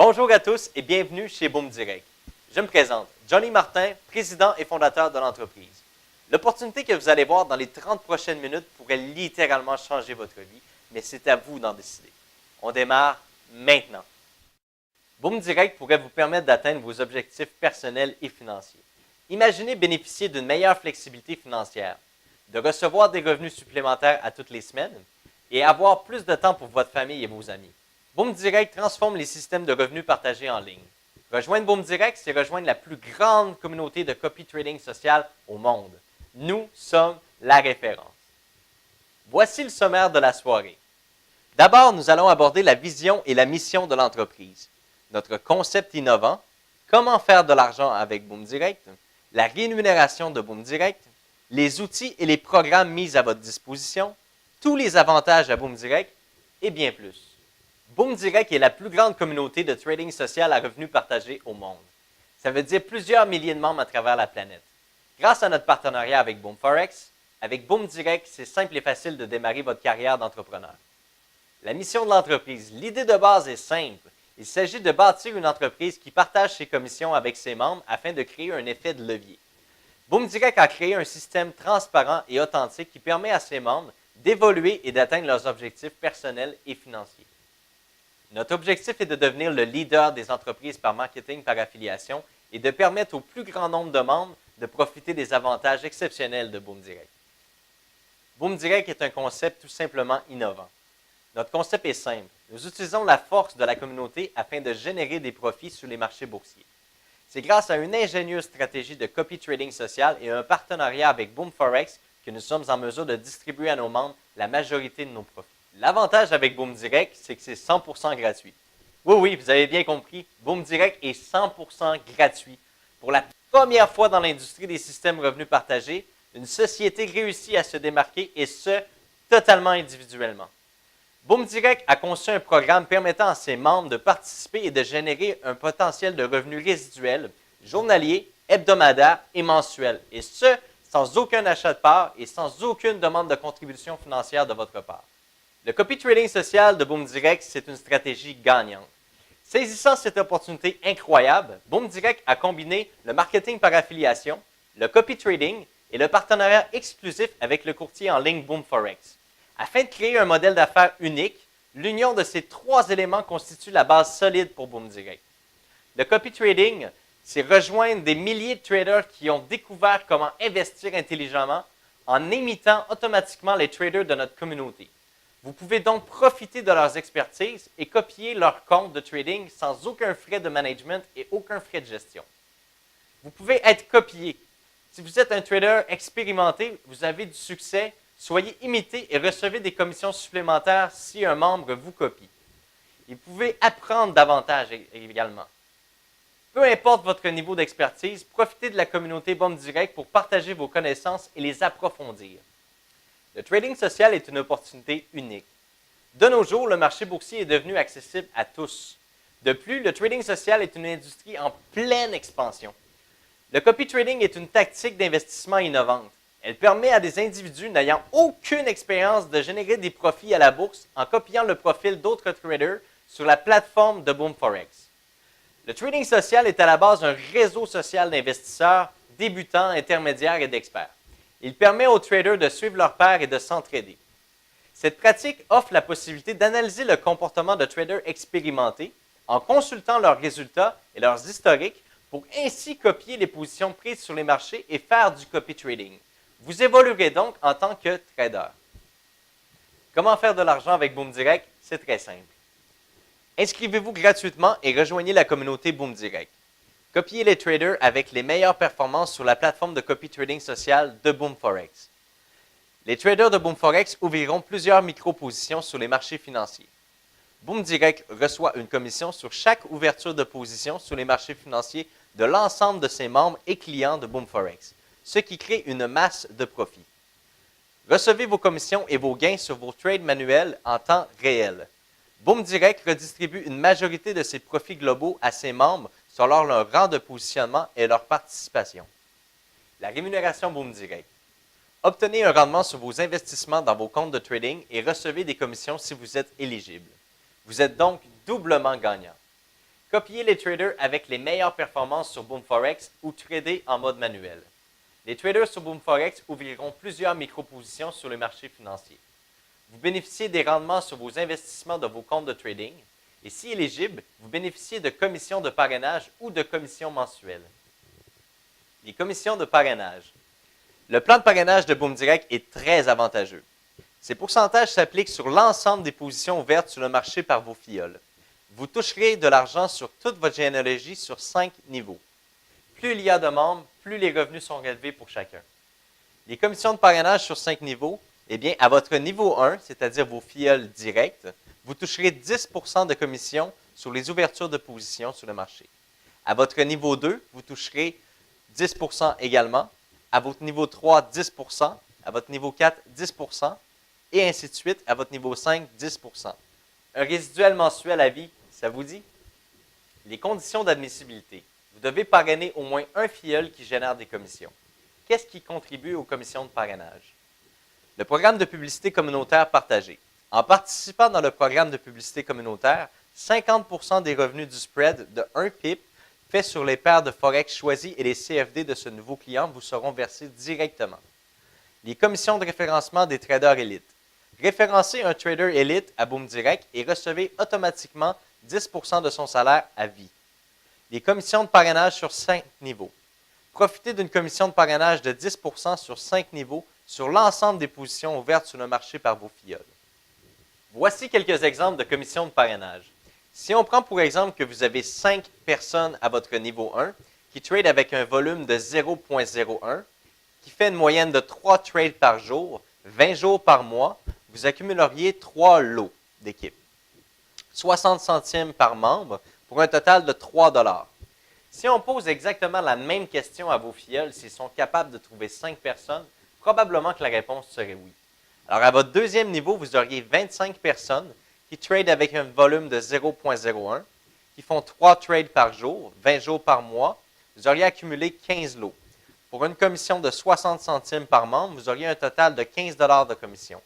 Bonjour à tous et bienvenue chez Boom Direct. Je me présente, Johnny Martin, président et fondateur de l'entreprise. L'opportunité que vous allez voir dans les 30 prochaines minutes pourrait littéralement changer votre vie, mais c'est à vous d'en décider. On démarre maintenant. Boom Direct pourrait vous permettre d'atteindre vos objectifs personnels et financiers. Imaginez bénéficier d'une meilleure flexibilité financière, de recevoir des revenus supplémentaires à toutes les semaines et avoir plus de temps pour votre famille et vos amis. Boom Direct transforme les systèmes de revenus partagés en ligne. Rejoindre Boom Direct, c'est rejoindre la plus grande communauté de copy trading social au monde. Nous sommes la référence. Voici le sommaire de la soirée. D'abord, nous allons aborder la vision et la mission de l'entreprise, notre concept innovant, comment faire de l'argent avec Boom Direct, la rémunération de Boom Direct, les outils et les programmes mis à votre disposition, tous les avantages à Boom Direct et bien plus. Boom Direct est la plus grande communauté de trading social à revenus partagés au monde. Ça veut dire plusieurs milliers de membres à travers la planète. Grâce à notre partenariat avec Boom Forex, avec Boom Direct, c'est simple et facile de démarrer votre carrière d'entrepreneur. La mission de l'entreprise, l'idée de base est simple. Il s'agit de bâtir une entreprise qui partage ses commissions avec ses membres afin de créer un effet de levier. Boom Direct a créé un système transparent et authentique qui permet à ses membres d'évoluer et d'atteindre leurs objectifs personnels et financiers. Notre objectif est de devenir le leader des entreprises par marketing par affiliation et de permettre au plus grand nombre de membres de profiter des avantages exceptionnels de Boom Direct. Boom Direct est un concept tout simplement innovant. Notre concept est simple. Nous utilisons la force de la communauté afin de générer des profits sur les marchés boursiers. C'est grâce à une ingénieuse stratégie de copy trading social et un partenariat avec Boom Forex que nous sommes en mesure de distribuer à nos membres la majorité de nos profits. L'avantage avec Boom Direct, c'est que c'est 100% gratuit. Oui, vous avez bien compris, Boom Direct est 100% gratuit. Pour la première fois dans l'industrie des systèmes revenus partagés, une société réussit à se démarquer et ce, totalement individuellement. Boom Direct a conçu un programme permettant à ses membres de participer et de générer un potentiel de revenus résiduels, journaliers, hebdomadaires et mensuels. Et ce, sans aucun achat de part et sans aucune demande de contribution financière de votre part. Le copy trading social de Boom Direct, c'est une stratégie gagnante. Saisissant cette opportunité incroyable, Boom Direct a combiné le marketing par affiliation, le copy trading et le partenariat exclusif avec le courtier en ligne Boom Forex. Afin de créer un modèle d'affaires unique, l'union de ces trois éléments constitue la base solide pour Boom Direct. Le copy trading, c'est rejoindre des milliers de traders qui ont découvert comment investir intelligemment en imitant automatiquement les traders de notre communauté. Vous pouvez donc profiter de leurs expertises et copier leur compte de trading sans aucun frais de management et aucun frais de gestion. Vous pouvez être copié. Si vous êtes un trader expérimenté, vous avez du succès, soyez imité et recevez des commissions supplémentaires si un membre vous copie. Et vous pouvez apprendre davantage également. Peu importe votre niveau d'expertise, profitez de la communauté Boom Direct pour partager vos connaissances et les approfondir. Le trading social est une opportunité unique. De nos jours, le marché boursier est devenu accessible à tous. De plus, le trading social est une industrie en pleine expansion. Le copy trading est une tactique d'investissement innovante. Elle permet à des individus n'ayant aucune expérience de générer des profits à la bourse en copiant le profil d'autres traders sur la plateforme de Boom Forex. Le trading social est à la base un réseau social d'investisseurs, débutants, intermédiaires et d'experts. Il permet aux traders de suivre leurs pairs et de s'entraider. Cette pratique offre la possibilité d'analyser le comportement de traders expérimentés en consultant leurs résultats et leurs historiques pour ainsi copier les positions prises sur les marchés et faire du copy trading. Vous évoluerez donc en tant que trader. Comment faire de l'argent avec Boom Direct? C'est très simple. Inscrivez-vous gratuitement et rejoignez la communauté Boom Direct. Copiez les traders avec les meilleures performances sur la plateforme de copy trading social de Boom Forex. Les traders de Boom Forex ouvriront plusieurs micro-positions sur les marchés financiers. Boom Direct reçoit une commission sur chaque ouverture de position sur les marchés financiers de l'ensemble de ses membres et clients de Boom Forex, ce qui crée une masse de profit. Recevez vos commissions et vos gains sur vos trades manuels en temps réel. Boom Direct redistribue une majorité de ses profits globaux à ses membres selon leur rang de positionnement et leur participation. La rémunération Boom Direct. Obtenez un rendement sur vos investissements dans vos comptes de trading et recevez des commissions si vous êtes éligible. Vous êtes donc doublement gagnant. Copiez les traders avec les meilleures performances sur BoomForex ou tradez en mode manuel. Les traders sur BoomForex ouvriront plusieurs micro-positions sur le marché financier. Vous bénéficiez des rendements sur vos investissements de vos comptes de trading et si éligible, vous bénéficiez de commissions de parrainage ou de commissions mensuelles. Les commissions de parrainage. Le plan de parrainage de BoomDirect est très avantageux. Ces pourcentages s'appliquent sur l'ensemble des positions ouvertes sur le marché par vos filleuls. Vous toucherez de l'argent sur toute votre généalogie sur 5 niveaux. Plus il y a de membres, plus les revenus sont relevés pour chacun. Les commissions de parrainage sur 5 niveaux, eh bien, à votre niveau 1, c'est-à-dire vos filleuls directs, vous toucherez 10% de commission sur les ouvertures de position sur le marché. À votre niveau 2, vous toucherez 10% également. À votre niveau 3, 10%. À votre niveau 4, 10%. Et ainsi de suite. À votre niveau 5, 10%. Un résiduel mensuel à vie, ça vous dit? Les conditions d'admissibilité. Vous devez parrainer au moins un filleul qui génère des commissions. Qu'est-ce qui contribue aux commissions de parrainage? Le programme de publicité communautaire partagé. En participant dans le programme de publicité communautaire, 50% des revenus du spread de 1 pip fait sur les paires de Forex choisies et les CFD de ce nouveau client vous seront versés directement. Les commissions de référencement des traders élites. Référencez un trader élite à BoomDirect et recevez automatiquement 10% de son salaire à vie. Les commissions de parrainage sur 5 niveaux. Profitez d'une commission de parrainage de 10% sur 5 niveaux sur l'ensemble des positions ouvertes sur le marché par vos filleuls. Voici quelques exemples de commissions de parrainage. Si on prend pour exemple que vous avez 5 personnes à votre niveau 1 qui tradent avec un volume de 0.01, qui fait une moyenne de 3 trades par jour, 20 jours par mois, vous accumuleriez 3 lots d'équipe. 60 centimes par membre pour un total de 3 $. Si on pose exactement la même question à vos filleuls, s'ils sont capables de trouver 5 personnes, probablement que la réponse serait oui. Alors, à votre deuxième niveau, vous auriez 25 personnes qui tradent avec un volume de 0.01, qui font 3 trades par jour, 20 jours par mois. Vous auriez accumulé 15 lots. Pour une commission de 60 centimes par membre, vous auriez un total de 15 $ de commission.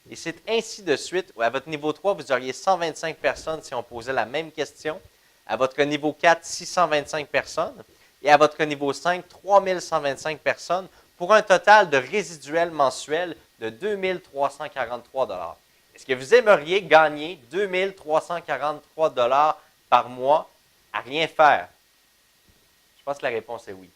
Et c'est ainsi de suite. À votre niveau 3, vous auriez 125 personnes si on posait la même question. À votre niveau 4, 625 personnes. Et à votre niveau 5, 3125 personnes pour un total de résiduel mensuel de 2343 $. Est-ce que vous aimeriez gagner 2343 $ par mois à rien faire? Je pense que la réponse est oui.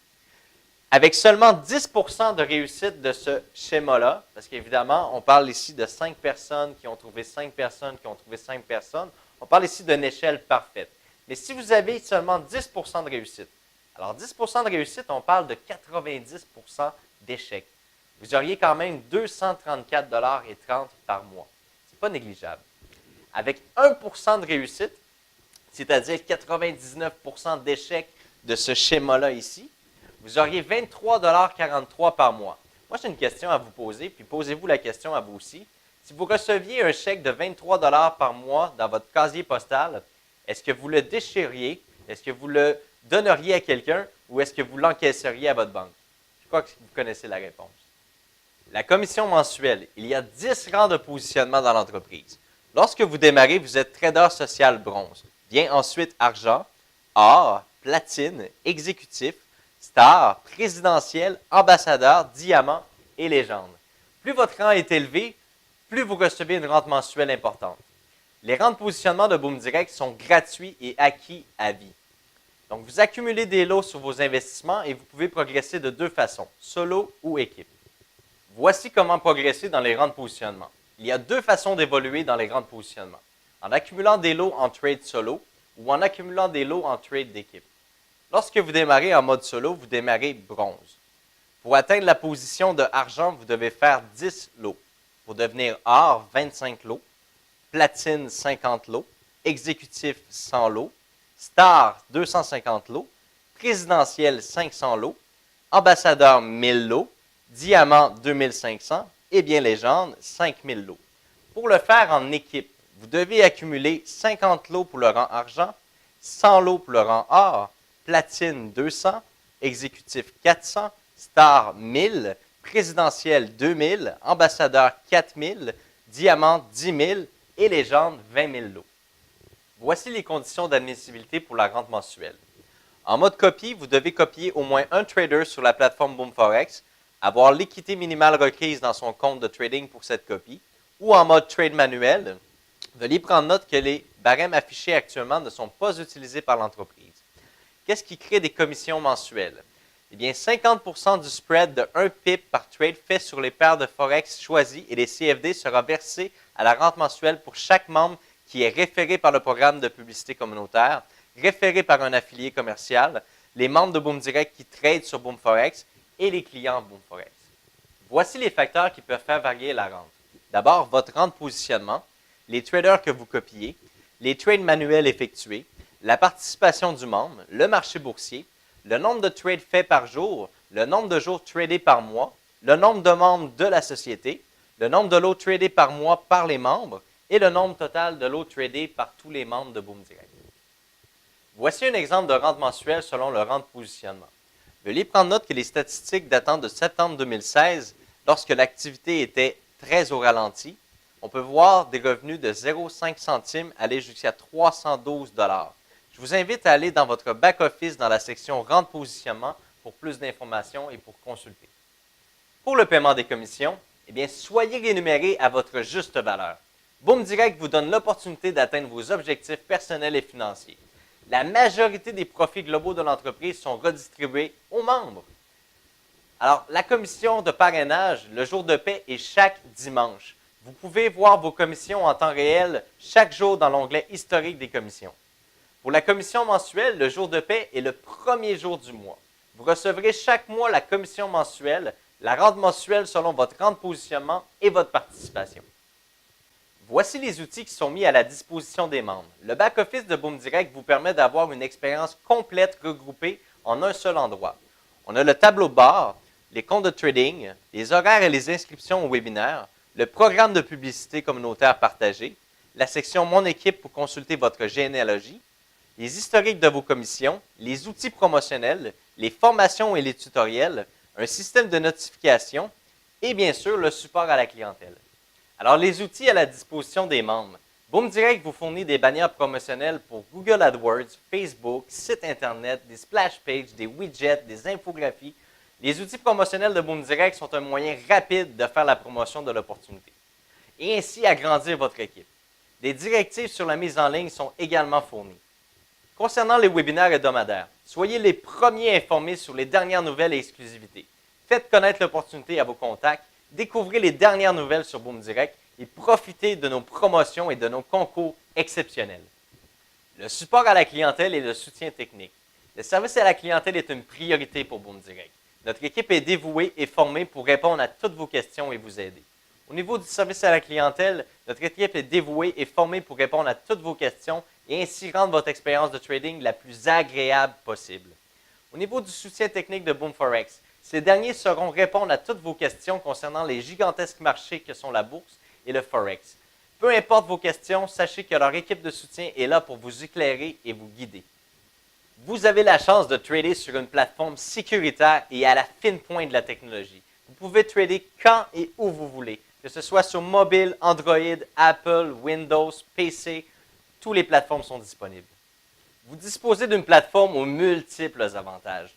Avec seulement 10% de réussite de ce schéma-là, parce qu'évidemment, on parle ici de 5 personnes qui ont trouvé 5 personnes qui ont trouvé 5 personnes, on parle ici d'une échelle parfaite. Mais si vous avez seulement 10% de réussite, alors 10% de réussite, on parle de 90% d'échecs. Vous auriez quand même 234,30 $ par mois. Ce n'est pas négligeable. Avec 1% de réussite, c'est-à-dire 99% d'échecs de ce schéma-là ici, vous auriez 23,43 $ par mois. Moi, j'ai une question à vous poser, puis posez-vous la question à vous aussi. Si vous receviez un chèque de 23 $ par mois dans votre casier postal, est-ce que vous le déchireriez? Est-ce que vous le donneriez à quelqu'un ou est-ce que vous l'encaisseriez à votre banque? Je crois que vous connaissez la réponse. La commission mensuelle. Il y a 10 rangs de positionnement dans l'entreprise. Lorsque vous démarrez, vous êtes trader social bronze. Vient ensuite argent, or, platine, exécutif, star, présidentiel, ambassadeur, diamant et légende. Plus votre rang est élevé, plus vous recevez une rente mensuelle importante. Les rangs de positionnement de BoomDirect sont gratuits et acquis à vie. Donc, vous accumulez des lots sur vos investissements et vous pouvez progresser de 2 façons, solo ou équipe. Voici comment progresser dans les rangs de positionnement. Il y a 2 façons d'évoluer dans les rangs de positionnement. En accumulant des lots en trade solo ou en accumulant des lots en trade d'équipe. Lorsque vous démarrez en mode solo, vous démarrez bronze. Pour atteindre la position de argent, vous devez faire 10 lots. Pour devenir or, 25 lots. Platine, 50 lots. Exécutif, 100 lots. Star, 250 lots. Présidentiel, 500 lots. Ambassadeur, 1000 lots. Diamant, 2500. Et bien légende, 5000 lots. Pour le faire en équipe, vous devez accumuler 50 lots pour le rang argent, 100 lots pour le rang or, platine 200, exécutif 400, star 1000, présidentiel 2000, ambassadeur 4000, diamant 10 000 et légende 20 000 lots. Voici les conditions d'admissibilité pour la rente mensuelle. En mode copie, vous devez copier au moins un trader sur la plateforme BoomForex, avoir l'équité minimale requise dans son compte de trading pour cette copie, ou en mode trade manuel, veuillez prendre note que les barèmes affichés actuellement ne sont pas utilisés par l'entreprise. Qu'est-ce qui crée des commissions mensuelles? Eh bien, 50% du spread de 1 pip par trade fait sur les paires de Forex choisies et les CFD sera versé à la rente mensuelle pour chaque membre qui est référé par le programme de publicité communautaire, référé par un affilié commercial, les membres de Boom Direct qui tradent sur BoomForex et les clients BoomForex. Voici les facteurs qui peuvent faire varier la rente. D'abord, votre rente positionnement, les traders que vous copiez, les trades manuels effectués, la participation du membre, le marché boursier, le nombre de trades faits par jour, le nombre de jours tradés par mois, le nombre de membres de la société, le nombre de lots tradés par mois par les membres et le nombre total de lots tradés par tous les membres de Boom Direct. Voici un exemple de rente mensuelle selon le rente positionnement. Veuillez prendre note que les statistiques datant de septembre 2016, lorsque l'activité était très au ralenti, on peut voir des revenus de 0,5 centimes aller jusqu'à 312 $. Je vous invite à aller dans votre back-office dans la section Rente positionnement pour plus d'informations et pour consulter. Pour le paiement des commissions, eh bien, soyez rémunéré à votre juste valeur. Boom Direct vous donne l'opportunité d'atteindre vos objectifs personnels et financiers. La majorité des profits globaux de l'entreprise sont redistribués aux membres. Alors, la commission de parrainage, le jour de paie est chaque dimanche. Vous pouvez voir vos commissions en temps réel chaque jour dans l'onglet historique des commissions. Pour la commission mensuelle, le jour de paie est le premier jour du mois. Vous recevrez chaque mois la commission mensuelle, la rente mensuelle selon votre rente positionnement et votre participation. Voici les outils qui sont mis à la disposition des membres. Le back-office de Boom Direct vous permet d'avoir une expérience complète regroupée en un seul endroit. On a le tableau de bord, les comptes de trading, les horaires et les inscriptions au webinaire, le programme de publicité communautaire partagé, la section Mon équipe pour consulter votre généalogie, les historiques de vos commissions, les outils promotionnels, les formations et les tutoriels, un système de notification et bien sûr le support à la clientèle. Alors les outils à la disposition des membres. Boom Direct vous fournit des bannières promotionnelles pour Google AdWords, Facebook, site internet, des splash pages, des widgets, des infographies. Les outils promotionnels de Boom Direct sont un moyen rapide de faire la promotion de l'opportunité et ainsi agrandir votre équipe. Des directives sur la mise en ligne sont également fournies. Concernant les webinaires hebdomadaires, soyez les premiers informés sur les dernières nouvelles et exclusivités. Faites connaître l'opportunité à vos contacts, découvrez les dernières nouvelles sur Boom Direct et profitez de nos promotions et de nos concours exceptionnels. Le support à la clientèle et le soutien technique. Le service à la clientèle est une priorité pour Boom Direct. Notre équipe est dévouée et formée pour répondre à toutes vos questions et vous aider. Au niveau du service à la clientèle, notre équipe est dévouée et formée pour répondre à toutes vos questions et ainsi rendre votre expérience de trading la plus agréable possible. Au niveau du soutien technique de BoomForex, ces derniers sauront répondre à toutes vos questions concernant les gigantesques marchés que sont la bourse et le Forex. Peu importe vos questions, sachez que leur équipe de soutien est là pour vous éclairer et vous guider. Vous avez la chance de trader sur une plateforme sécuritaire et à la fine pointe de la technologie. Vous pouvez trader quand et où vous voulez, que ce soit sur mobile, Android, Apple, Windows, PC, toutes les plateformes sont disponibles. Vous disposez d'une plateforme aux multiples avantages.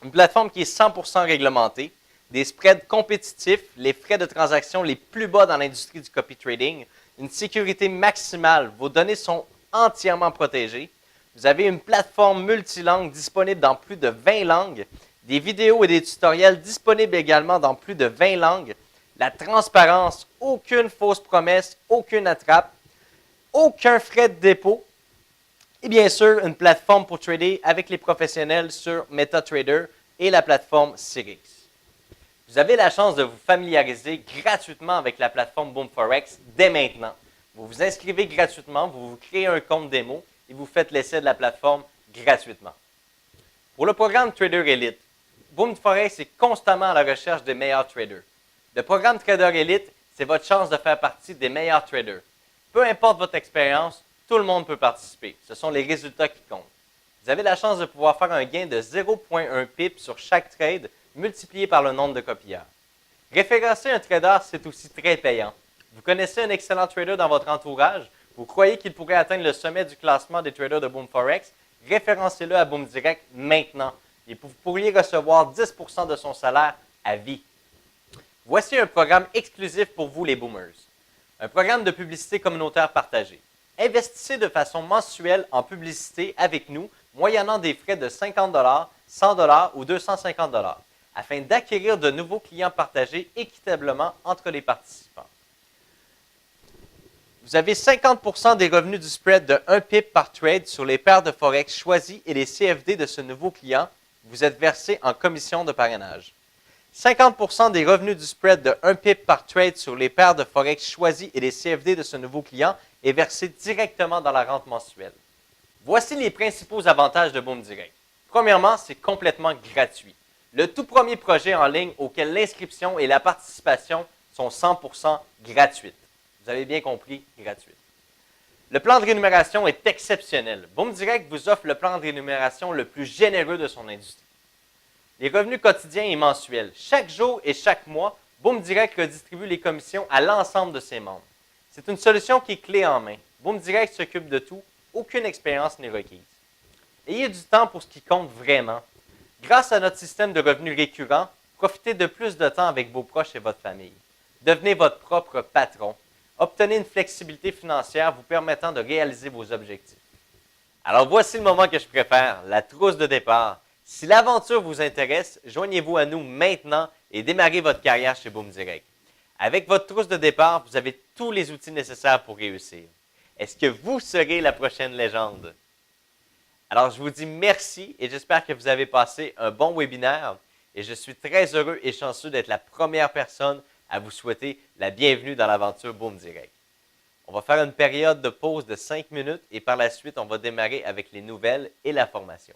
Une plateforme qui est 100% réglementée, des spreads compétitifs, les frais de transaction les plus bas dans l'industrie du copy trading, une sécurité maximale, vos données sont entièrement protégées. Vous avez une plateforme multilangue disponible dans plus de 20 langues, des vidéos et des tutoriels disponibles également dans plus de 20 langues, la transparence, aucune fausse promesse, aucune attrape, aucun frais de dépôt et bien sûr une plateforme pour trader avec les professionnels sur MetaTrader et la plateforme Sirix. Vous avez la chance de vous familiariser gratuitement avec la plateforme BoomForex dès maintenant. Vous vous inscrivez gratuitement, vous vous créez un compte démo et vous faites l'essai de la plateforme gratuitement. Pour le programme Trader Elite, BoomForex est constamment à la recherche des meilleurs traders. Le programme Trader Elite, c'est votre chance de faire partie des meilleurs traders. Peu importe votre expérience, tout le monde peut participer. Ce sont les résultats qui comptent. Vous avez la chance de pouvoir faire un gain de 0,1 pip sur chaque trade multiplié par le nombre de copieurs. Référencer un trader, c'est aussi très payant. Vous connaissez un excellent trader dans votre entourage, vous Vous croyez qu'il pourrait atteindre le sommet du classement des traders de Boom Forex? Référencez-le à Boom Direct maintenant et vous pourriez recevoir 10% de son salaire à vie. Voici un programme exclusif pour vous les boomers. Un programme de publicité communautaire partagée. Investissez de façon mensuelle en publicité avec nous, moyennant des frais de 50 $, 100 $ ou 250 $ afin d'acquérir de nouveaux clients partagés équitablement entre les participants. Vous avez 50% des revenus du spread de 1 pip par trade sur les paires de Forex choisies et les CFD de ce nouveau client vous êtes versé en commission de parrainage. 50% des revenus du spread de 1 pip par trade sur les paires de Forex choisies et les CFD de ce nouveau client est versé directement dans la rente mensuelle. Voici les principaux avantages de Boom Direct. Premièrement, c'est complètement gratuit. Le tout premier projet en ligne auquel l'inscription et la participation sont 100% gratuites. Vous avez bien compris, gratuite. Le plan de rémunération est exceptionnel. Boom Direct vous offre le plan de rémunération le plus généreux de son industrie. Les revenus quotidiens et mensuels. Chaque jour et chaque mois, Boom Direct redistribue les commissions à l'ensemble de ses membres. C'est une solution qui est clé en main. Boom Direct s'occupe de tout. Aucune expérience n'est requise. Ayez du temps pour ce qui compte vraiment. Grâce à notre système de revenus récurrents, profitez de plus de temps avec vos proches et votre famille. Devenez votre propre patron. Obtenez une flexibilité financière vous permettant de réaliser vos objectifs. Alors voici le moment que je préfère, la trousse de départ. Si l'aventure vous intéresse, joignez-vous à nous maintenant et démarrez votre carrière chez Boom Direct. Avec votre trousse de départ, vous avez tous les outils nécessaires pour réussir. Est-ce que vous serez la prochaine légende? Alors je vous dis merci et j'espère que vous avez passé un bon webinaire et je suis très heureux et chanceux d'être la première personne à vous souhaiter la bienvenue dans l'aventure Boom Direct. On va faire une période de pause de 5 minutes et par la suite, on va démarrer avec les nouvelles et la formation.